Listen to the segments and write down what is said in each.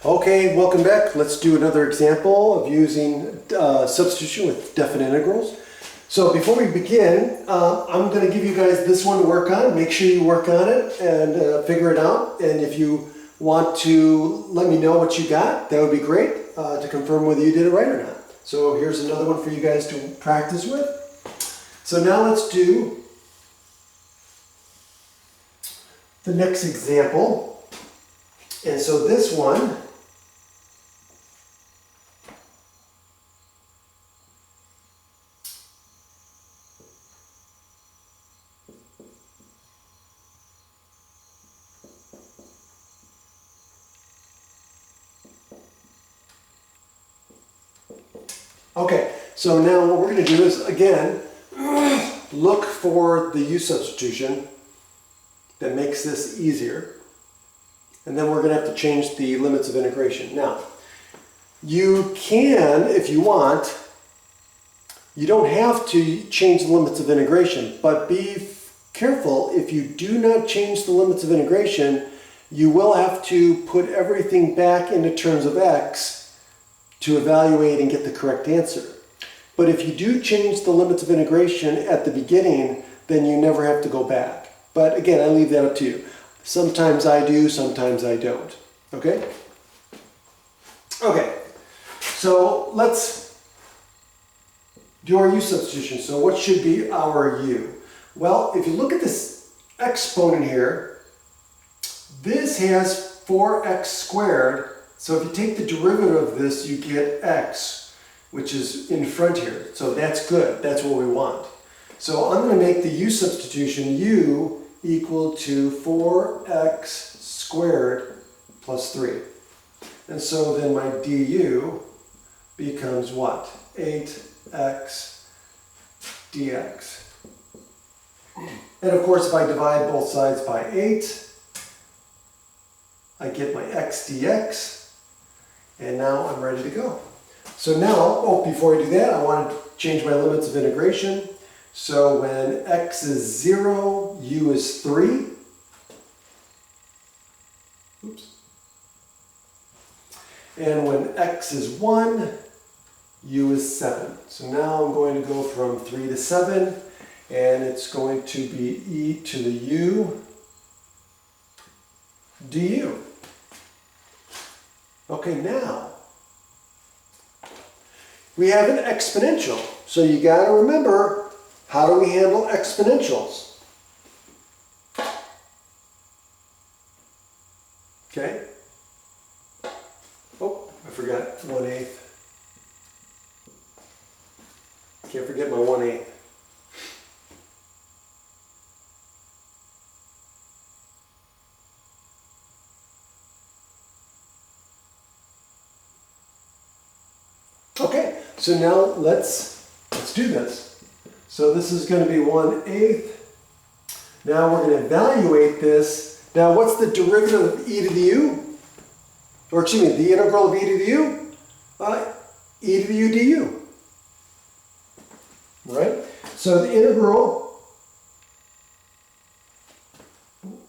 Okay, welcome back. Let's do another example of using substitution with definite integrals. So before we begin, I'm going to give you guys this one to work on. Make sure you work on it and figure it out. And if you want to let me know what you got, that would be great to confirm whether you did it right or not. So here's another one for you guys to practice with. So now let's do the next example. And so this one, okay, so now what we're going to do is, again, look for the U substitution that makes this easier. And then we're going to have to change the limits of integration. Now, you can, if you want, you don't have to change the limits of integration, but be careful. If you do not change the limits of integration, you will have to put everything back into terms of x to evaluate and get the correct answer. But if you do change the limits of integration at the beginning, then you never have to go back. But again, I leave that up to you. Sometimes I do, sometimes I don't. Okay? Okay, so let's do our U substitution. So what should be our U? Well, if you look at this exponent here, this has 4x squared. So if you take the derivative of this, you get x, which is in front here. So that's good. That's what we want. So I'm going to make the U substitution U equal to 4x squared plus 3. And so then my du becomes what? 8x dx. And of course, if I divide both sides by 8, I get my x dx. And now I'm ready to go. So now, oh, before I do that, I want to change my limits of integration. So when x is 0, u is 3. Oops. And when x is 1, u is 7. So now I'm going to go from 3 to 7, and it's going to be e to the u du. Okay, now we have an exponential. So you got to remember, how do we handle exponentials? Okay. Oh, I forgot 1/8. Can't forget my 1/8. Okay, so now let's do this. So this is going to be 1/8. Now we're going to evaluate this. Now what's the derivative of e to the u? Or excuse me, the integral of e to the u? E to the u du. Right? So the integral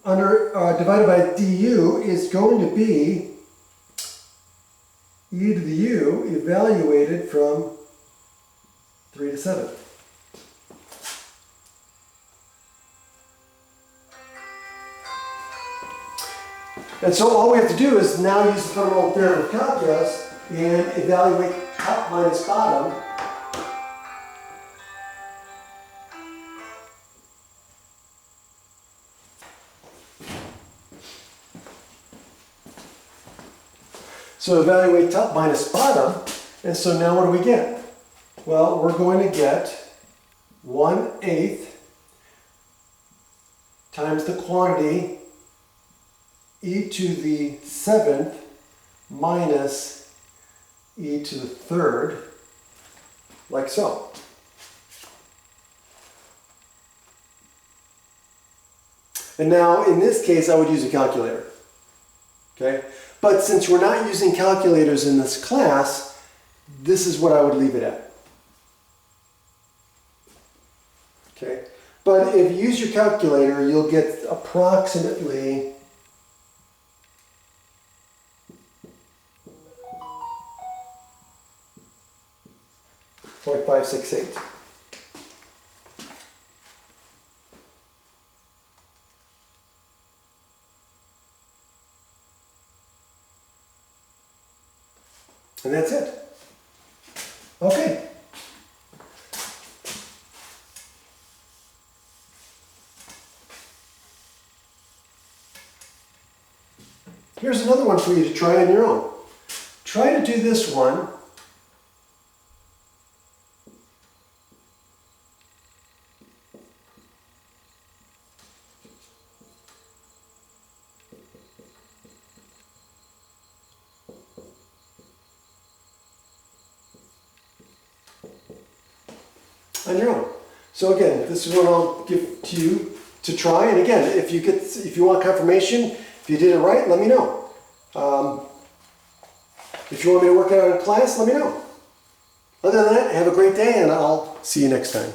divided by du is going to be e to the u evaluated from 3 to 7. And so all we have to do is now use the fundamental theorem of calculus and evaluate top minus bottom. So evaluate top minus bottom, and so now what do we get? Well, we're going to get 1/8 times the quantity e to the 7th minus e to the 3rd, like so. And now, in this case, I would use a calculator. Okay? But since we're not using calculators in this class, this is what I would leave it at. Okay? But if you use your calculator, you'll get approximately 0.568. And that's it. Okay. Here's another one for you to try on your own. Try to do this one. On your own. So again, this is what I'll give to you to try. And again, if you want confirmation, if you did it right, let me know. If you want me to work it out in class, let me know. Other than that, have a great day, and I'll see you next time.